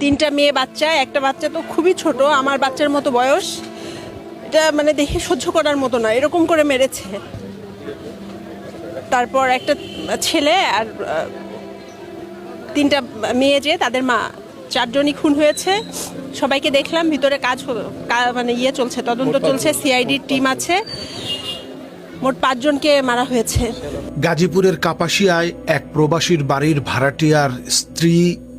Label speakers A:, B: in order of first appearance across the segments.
A: তিনটা মেয়ে বাচ্চা, একটা বাচ্চা তো খুবই ছোট, আমার বাচ্চার মতো বয়স। এটা মানে দেখে সহ্য করার মতো না, এরকম করে মেরেছে। তারপর একটা ছেলে আর তিনটা মেয়ে, যে তাদের মা, চারজনই খুন হয়েছে। সবাইকে দেখলাম ভিতরে মানে চলছে, তদন্ত চলছে, সিআইডির টিম আছে। মোট 5 জনকে মারা হয়েছে।
B: গাজীপুরের কাপাসিয়ায় এক প্রবাসীর বাড়ির ভাড়াটিয়ার স্ত্রী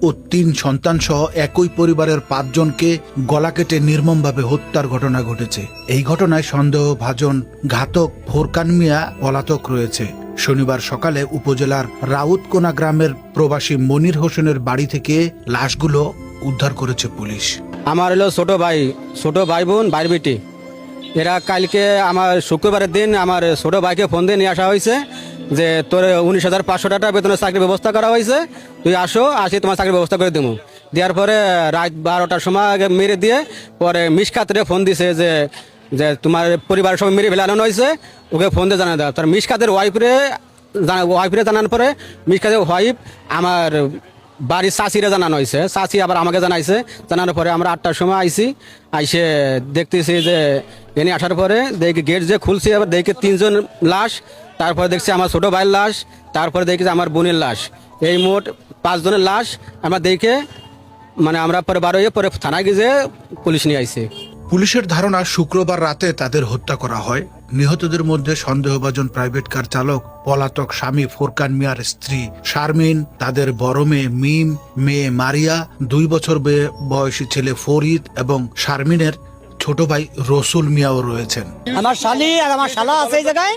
B: ও 3 সন্তান সহ একই পরিবারের 5 জনকে গলা কেটে নির্মমভাবে হত্যার ঘটনা ঘটেছে। এই ঘটনায় সন্দেহভাজন ঘাতক ফোরকান মিয়া পলাতক রয়েছে। শনিবার সকালে উপজেলার রাউতকোনা গ্রামের প্রবাসী মনির হোসেনের বাড়ি থেকে লাশগুলো উদ্ধার করেছে পুলিশ।
C: আমার হলো ছোট ভাই বোন, ভাইয়ের বেটি। এরা কালকে আমার শুক্রবারের দিন আমার ছোট ভাইকে ফোন দিয়ে নিয়ে আসা হয়েছে যে তোর 19,500 টাকা বেতনের চাকরির ব্যবস্থা করা হয়েছে, তুই আসি তোমার চাকরির ব্যবস্থা করে দেবো। দেওয়ার পরে রাত 12টার সময় আগে মেরে দিয়ে পরে মিশকাতরে ফোন দিছে যে যে তোমার পরিবারের সবাই মেরে ফেলানো হয়েছে, ওকে ফোন দিয়ে জানা দেওয়া। তার মিশকাতের ওয়াইফরে জানানোর পরে মিশকাতের ওয়াইফ আমার বাড়ির চাষিরা জানানো হয়েছে, চাষি আবার আমাকে জানাইছে। জানানোর পরে আমরা 8টার সময় আইসে দেখতেছি যে এনে আসার পরে দেখি গেট যে খুলছে, আবার দেখি 3 জন লাশ। তারপরে দেখছি আমার ছোট ভাইয়ের লাশ, তারপরে দেখছি আমার বোনের লাশ। এই মোট 5 জনের লাশ আমরা দেখে মানে আমরা পরে পরে থানায় গিয়ে পুলিশ নিয়ে আইছে।
B: পুলিশের ধারণা শুক্রবার রাতে তাদের হত্যা করা হয়। নিহতদের মধ্যে সন্দেহভাজন প্রাইভেট কার চালক পলাতক স্বামী ফোরকান মিয়ার স্ত্রী শারমিন, তাদের বড় মেয়ে মিম, মেয়ে মারিয়া, 2 বছর বয়সী ছেলে ফরিদ এবং শারমিনের ছোট ভাই রসুল মিয়াও রয়েছেন।
D: আমার শালি আর আমার শালা আছে এই জায়গায়,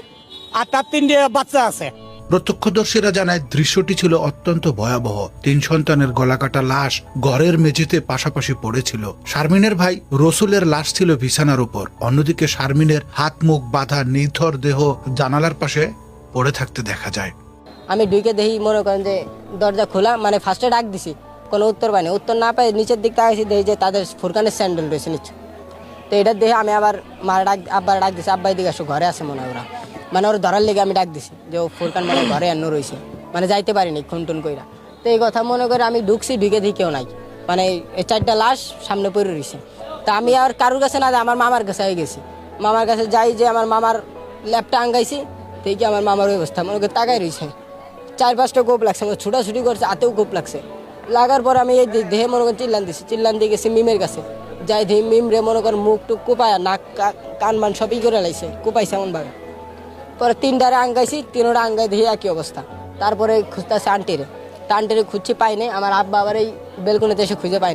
D: আর তার 3টে বাচ্চা আছে।
B: প্রত্যক্ষদর্শীরা জানায় দৃশ্যটি ছিল অত্যন্ত ভয়াবহ। 3 সন্তানের গলাকাটা লাশ ঘরের মেঝেতে পাশাপাশি পড়েছিল। শারমিনের ভাই রসুলের লাশ ছিল বিছানার উপর। অন্যদিকে শারমিনের হাত মুখ বাঁধা নিথর দেহ জানালার পাশে পড়ে থাকতে দেখা যায়।
E: আমি ঢুকে দেখি, মনে করেন যে দরজা খোলা, মানে ফার্স্টে ডাক দিছি, কোনো উত্তর পাইনি। উত্তর না পাই নিচের দিক তাকাইছি, দেখি যে তাদের ফুরকানের স্যান্ডেল রয়েছে নিচে। তো এটা দেখে আমি আবার আব্বার ডাক দিছি, আব্বাই দিকে আসো, ঘরে আছে মনে হয় ওরা, মানে ওর ধরার লেগে আমি ডাক দিছি যে ও ফুরকান মানে ঘরে এন্ন রয়েছে, মানে যাইতে পারিনি খুনটুন কইরা। তো এই কথা মনে করে আমি ঢুকে দেখি কেউ নাই, মানে এই 4টা লাশ সামনে পড়ে রয়েছে। তা আমি আর কারোর কাছে না, আমার মামার কাছে হয়ে গেছি। মামার কাছে যাই, যে আমার মামার ল্যাপটা আঙ্গাইছি, দেখি আমার মামার অবস্থা মনে করে তাকাই রয়েছে। 4-5টা গোপ লাগছে, ছুটাছুটি করছে, হাতেও গোপ লাগছে। লাগার পর আমি এই দেহে মনে করেন চিল্লান দিয়ে গেছি মিমের কাছে। যাই দেখি মিম রে মনে করেন মুখ টুক কোপায়, নাক কান মান সবই করে লাইছে, কোপাইছে এমনভাবে। পরে 3টারে আঙ্গাইছি, 3টা আঙ্গাই দেখি একই অবস্থা। তারপরে খুঁজতেছে আন্টিরে, তা আন্টিরে খুঁজছি পাই নাই। আমার আব্বা আবার এই বেলকুনিতে এসে খুঁজে পাই।